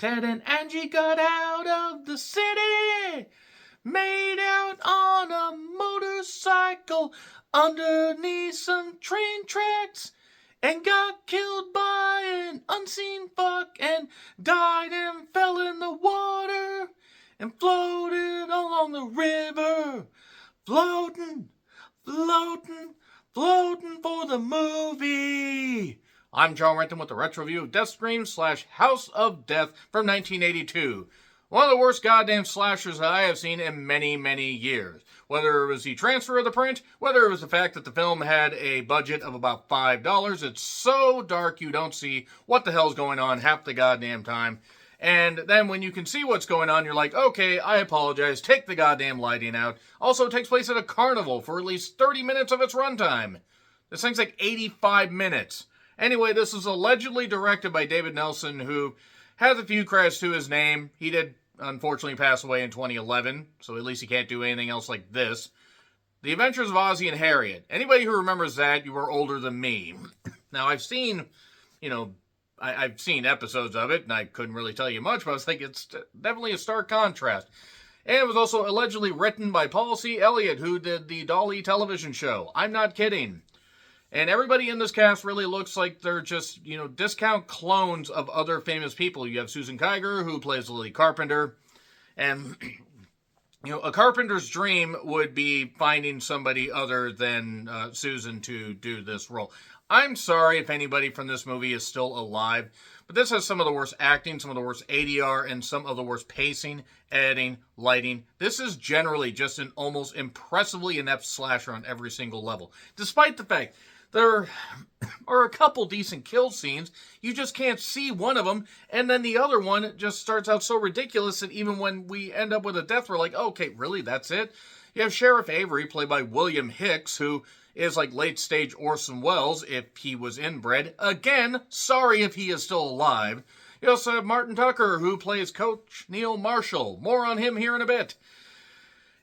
Ted and Angie got out of the city, made out on a motorcycle underneath some train tracks, and got killed by an unseen fuck, and died and fell in the water, and floated along the river, floating, floating, floating for the movie. I'm John Rant with the retro review of Death Scream / House of Death from 1982. One of the worst goddamn slashers that I have seen in many, many years. Whether it was the transfer of the print, whether it was the fact that the film had a budget of about $5, it's so dark you don't see what the hell's going on half the goddamn time. And then when you can see what's going on, you're like, okay, I apologize, take the goddamn lighting out. Also, it takes place at a carnival for at least 30 minutes of its runtime. This thing's like 85 minutes. Anyway, this is allegedly directed by David Nelson, who has a few credits to his name. He did, unfortunately, pass away in 2011, so at least he can't do anything else like this. The Adventures of Ozzie and Harriet. Anybody who remembers that, you are older than me. Now, I've seen, I've seen episodes of it, and I couldn't really tell you much, but I was thinking it's definitely a stark contrast. And it was also allegedly written by Paul C. Elliott, who did the Dolly television show. I'm not kidding. And everybody in this cast really looks like they're just, discount clones of other famous people. You have Susan Kiger, who plays Lily Carpenter. And, a Carpenter's dream would be finding somebody other than Susan to do this role. I'm sorry if anybody from this movie is still alive, but this has some of the worst acting, some of the worst ADR, and some of the worst pacing, editing, lighting. This is generally just an almost impressively inept slasher on every single level. Despite the fact there are a couple decent kill scenes, you just can't see one of them, and then the other one just starts out so ridiculous that even when we end up with a death, we're like, okay, really, that's it? You have Sheriff Avery, played by William Hicks, who is like late-stage Orson Welles, if he was inbred. Again, sorry if he is still alive. You also have Martin Tucker, who plays Coach Neil Marshall. More on him here in a bit.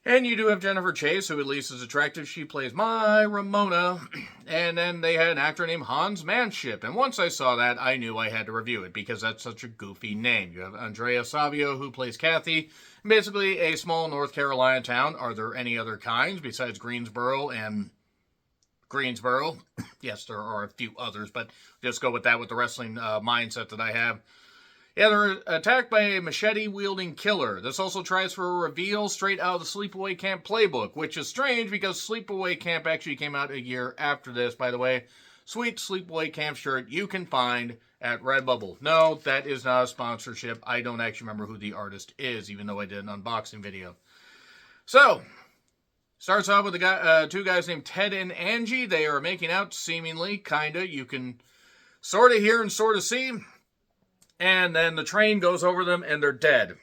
And you do have Jennifer Chase, who at least is attractive. She plays my Ramona. And then they had an actor named Hans Manship. And once I saw that, I knew I had to review it, because that's such a goofy name. You have Andrea Savio, who plays Kathy. Basically a small North Carolina town. Are there any other kinds besides Greensboro and Greensboro? Yes, there are a few others, but just go with that with the wrestling mindset that I have. Yeah, they're attacked by a machete-wielding killer. This also tries for a reveal straight out of the Sleepaway Camp playbook, which is strange because Sleepaway Camp actually came out a year after this, by the way. Sweet Sleepaway Camp shirt you can find at Redbubble. No, that is not a sponsorship. I don't actually remember who the artist is, even though I did an unboxing video. So, starts off with two guys named Ted and Angie. They are making out, seemingly, kinda. You can sort of hear and sort of see. And then the train goes over them, and they're dead.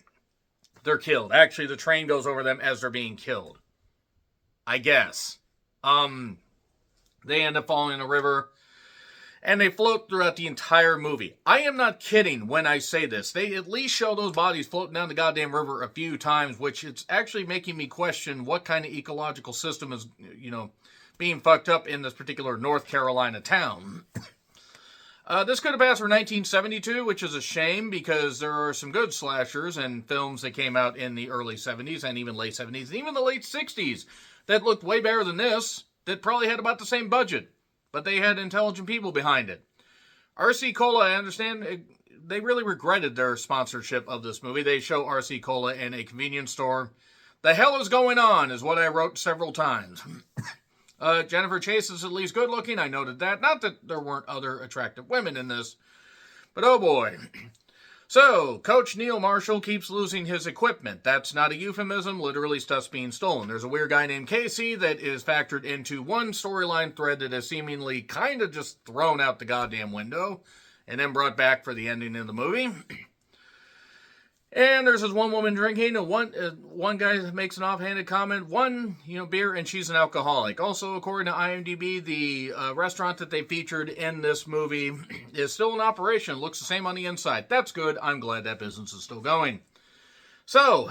They're killed. Actually, the train goes over them as they're being killed, I guess. They end up falling in a river, and they float throughout the entire movie. I am not kidding when I say this. They at least show those bodies floating down the goddamn river a few times, which it's actually making me question what kind of ecological system is, being fucked up in this particular North Carolina town. This could have passed for 1972, which is a shame because there are some good slashers and films that came out in the early 70s and even late 70s and even the late 60s that looked way better than this, that probably had about the same budget, but they had intelligent people behind it. RC Cola, I understand, they really regretted their sponsorship of this movie. They show RC Cola in a convenience store. The hell is going on is what I wrote several times. Jennifer Chase is at least good looking. I noted that. Not that there weren't other attractive women in this, but oh boy. So, Coach Neil Marshall keeps losing his equipment. That's not a euphemism. Literally stuff's being stolen. There's a weird guy named Casey that is factored into one storyline thread that is seemingly kind of just thrown out the goddamn window and then brought back for the ending of the movie. And there's this one woman drinking, and one guy makes an offhanded comment, beer, and she's an alcoholic. Also, according to IMDb, the restaurant that they featured in this movie is still in operation. Looks the same on the inside. That's good. I'm glad that business is still going. So,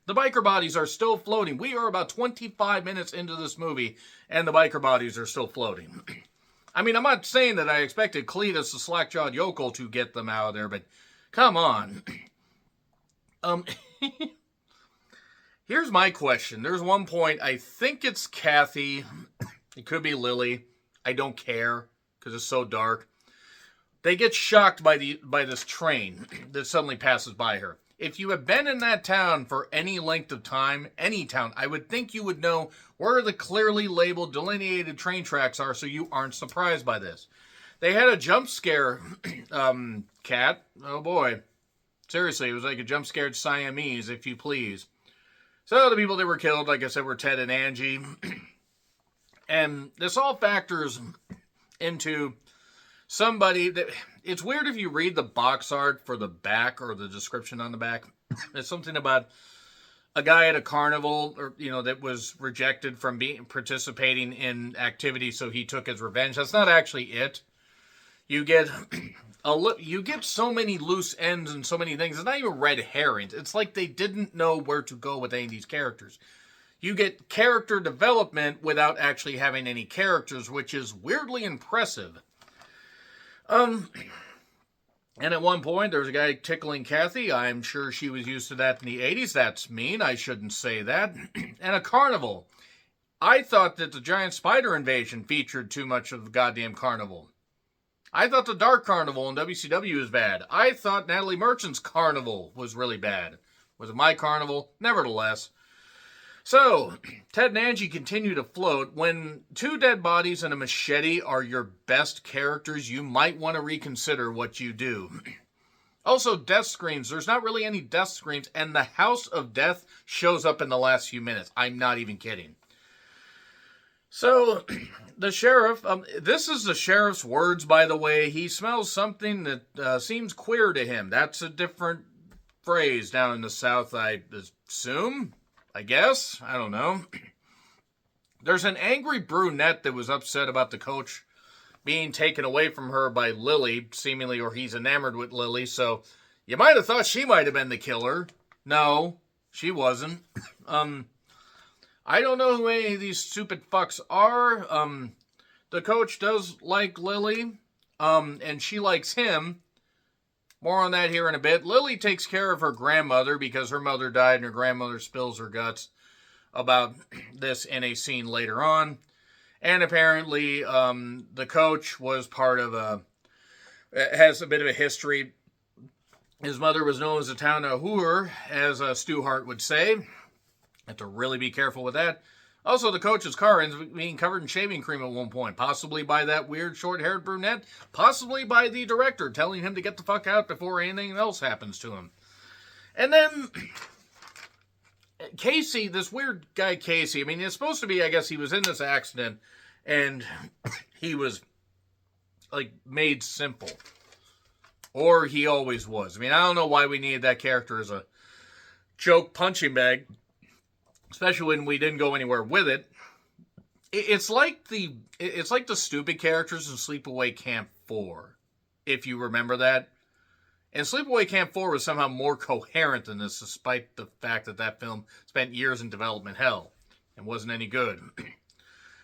the biker bodies are still floating. We are about 25 minutes into this movie, and the biker bodies are still floating. I mean, I'm not saying that I expected Cletus, the slack-jawed yokel, to get them out of there, but come on. Um, here's my question. There's one point, I think it's Kathy. It could be Lily. I don't care because it's so dark. They get shocked by this train that suddenly passes by her. If you have been in that town for any length of time, any town, I would think you would know where the clearly labeled, delineated train tracks are, so you aren't surprised by this. They had a jump scare, Cat. Oh boy. Seriously, it was like a jump scared Siamese, if you please. So the people that were killed, like I said, were Ted and Angie. And this all factors into somebody that... It's weird if you read the box art for the back or the description on the back. It's something about a guy at a carnival, or that was rejected from participating in activities, so he took his revenge. That's not actually it. You get so many loose ends and so many things. It's not even red herrings. It's like they didn't know where to go with any of these characters. You get character development without actually having any characters, which is weirdly impressive. And at one point, there's a guy tickling Kathy. I'm sure she was used to that in the 80s. That's mean. I shouldn't say that. And a carnival. I thought that the giant spider invasion featured too much of the goddamn carnival. I thought the Dark Carnival in WCW was bad. I thought Natalie Merchant's Carnival was really bad. Was it my carnival? Nevertheless. So, Ted and Angie continue to float. When two dead bodies and a machete are your best characters, you might want to reconsider what you do. Also, death screams. There's not really any death screams, and the House of Death shows up in the last few minutes. I'm not even kidding. So, the sheriff, this is the sheriff's words, by the way. He smells something that seems queer to him. That's a different phrase down in the South, I assume. I guess. I don't know. There's an angry brunette that was upset about the coach being taken away from her by Lily, seemingly, or he's enamored with Lily, so you might have thought she might have been the killer. No, she wasn't. I don't know who any of these stupid fucks are. The coach does like Lily, and she likes him. More on that here in a bit. Lily takes care of her grandmother because her mother died and her grandmother spills her guts about this in a scene later on. And apparently, the coach was part of has a bit of a history. His mother was known as a town whore, as Stu Hart would say. Have to really be careful with that. Also, the coach's car ends up being covered in shaving cream at one point. Possibly by that weird short-haired brunette. Possibly by the director telling him to get the fuck out before anything else happens to him. And then Casey, this weird guy Casey, I mean, it's supposed to be, I guess he was in this accident and he was, like, made simple. Or he always was. I mean, I don't know why we needed that character as a joke punching bag. Especially when we didn't go anywhere with it. It's like the stupid characters in Sleepaway Camp 4, if you remember that. And Sleepaway Camp 4 was somehow more coherent than this, despite the fact that that film spent years in development hell and wasn't any good.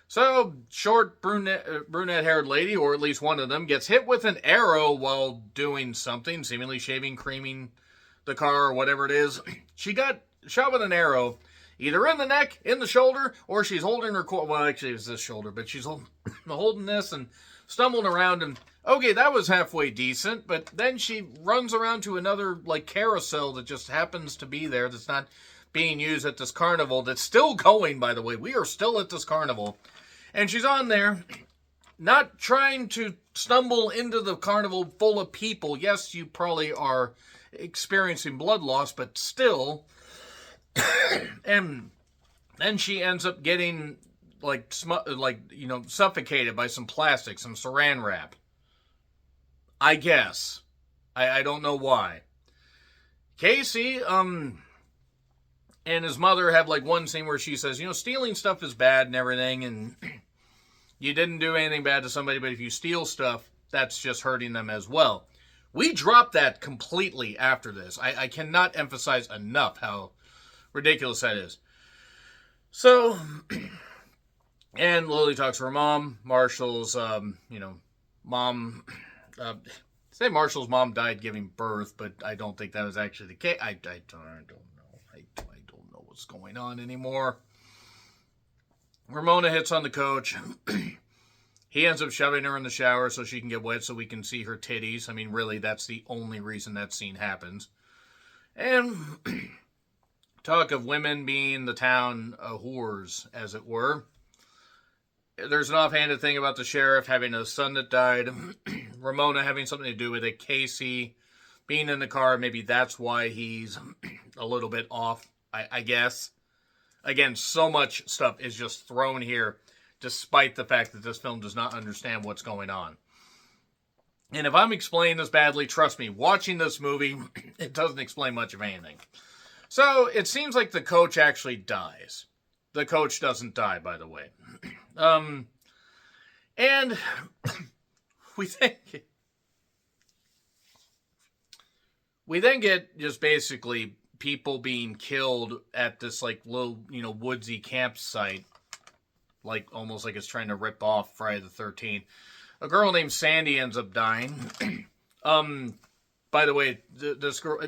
So, short brunette-haired lady, or at least one of them, gets hit with an arrow while doing something, seemingly shaving, creaming the car, or whatever it is. She got shot with an arrow, either in the neck, in the shoulder, or she's holding her... Well, actually, it was this shoulder, but she's holding this and stumbling around. And, okay, that was halfway decent, but then she runs around to another, like, carousel that just happens to be there that's not being used at this carnival. That's still going, by the way. We are still at this carnival. And she's on there, not trying to stumble into the carnival full of people. Yes, you probably are experiencing blood loss, but still... And then she ends up getting suffocated by some plastic, some saran wrap. I guess. I don't know why. Casey, and his mother have like one scene where she says, stealing stuff is bad and everything, and you didn't do anything bad to somebody, but if you steal stuff, that's just hurting them as well. We dropped that completely after this. I cannot emphasize enough how ridiculous that is. So, and Lily talks to her mom. Marshall's, mom say Marshall's mom died giving birth, but I don't think that was actually the case. I don't know. I don't know what's going on anymore. Ramona hits on the coach. He ends up shoving her in the shower so she can get wet so we can see her titties. I mean, really, that's the only reason that scene happens. And talk of women being the town whores, as it were. There's an offhanded thing about the sheriff having a son that died. Ramona having something to do with it. Casey being in the car. Maybe that's why he's a little bit off, I guess. Again, so much stuff is just thrown here, despite the fact that this film does not understand what's going on. And if I'm explaining this badly, trust me, watching this movie, it doesn't explain much of anything. So, it seems like the coach actually dies. The coach doesn't die, by the way. And we then get just basically people being killed at this, like, little, woodsy campsite. Like, almost like it's trying to rip off Friday the 13th. A girl named Sandy ends up dying. By the way, this girl,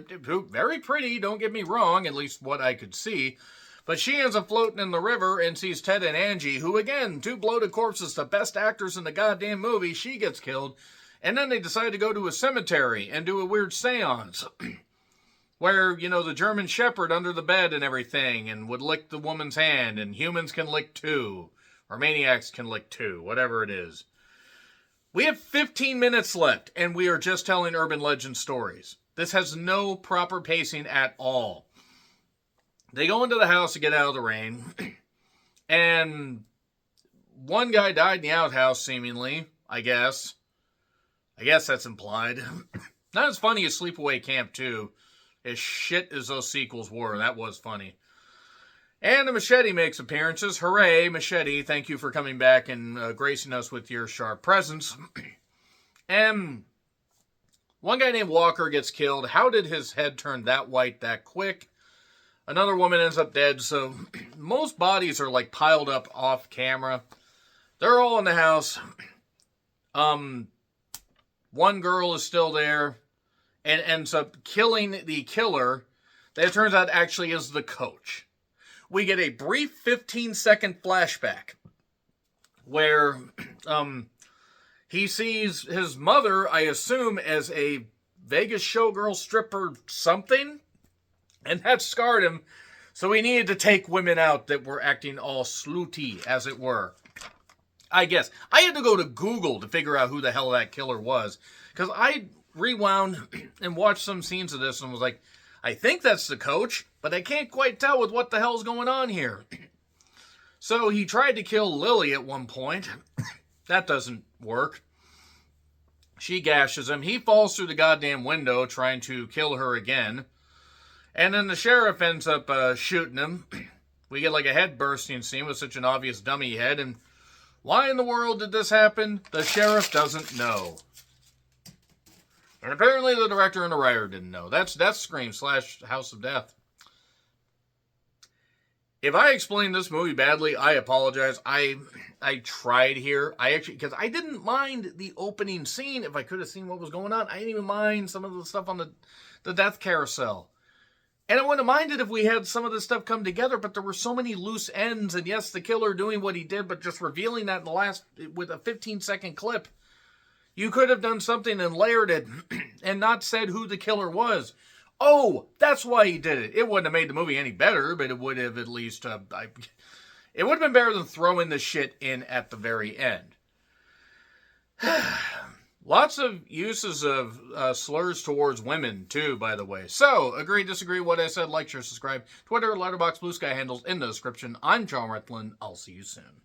very pretty, don't get me wrong, at least what I could see. But she ends up floating in the river and sees Ted and Angie, who, again, two bloated corpses, the best actors in the goddamn movie. She gets killed. And then they decide to go to a cemetery and do a weird seance. Where, the German Shepherd under the bed and everything, and would lick the woman's hand, and humans can lick too. Or maniacs can lick too, whatever it is. We have 15 minutes left, and we are just telling urban legend stories. This has no proper pacing at all. They go into the house to get out of the rain, and one guy died in the outhouse, seemingly, I guess. I guess that's implied. Not as funny as Sleepaway Camp 2, as shit as those sequels were. That was funny. And the Machete makes appearances. Hooray, Machete. Thank you for coming back and gracing us with your sharp presence. And one guy named Walker gets killed. How did his head turn that white that quick? Another woman ends up dead. So most bodies are like piled up off camera. They're all in the house. One girl is still there and ends up killing the killer. That it turns out actually is the coach. We get a brief 15-second flashback where he sees his mother, I assume, as a Vegas showgirl stripper something, and that scarred him, so he needed to take women out that were acting all slutty, as it were. I guess. I had to go to Google to figure out who the hell that killer was, because I rewound and watched some scenes of this and was like, I think that's the coach, but I can't quite tell with what the hell's going on here. So he tried to kill Lily at one point. That doesn't work. She gashes him. He falls through the goddamn window trying to kill her again. And then the sheriff ends up shooting him. We get like a head bursting scene with such an obvious dummy head. And why in the world did this happen? The sheriff doesn't know. And apparently the director and the writer didn't know. That's Scream / House of Death. If I explained this movie badly, I apologize. I tried here. Because I didn't mind the opening scene if I could have seen what was going on. I didn't even mind some of the stuff on the death carousel. And I wouldn't have minded if we had some of this stuff come together, but there were so many loose ends. And yes, the killer doing what he did, but just revealing that with a 15-second clip. You could have done something and layered it and not said who the killer was. Oh, that's why he did it. It wouldn't have made the movie any better, but it would have at least... it would have been better than throwing the shit in at the very end. Lots of uses of slurs towards women, too, by the way. So, agree, disagree, what I said, like, share, subscribe. Twitter, Letterboxd, Blue Sky handles in the description. I'm John Retlin. I'll see you soon.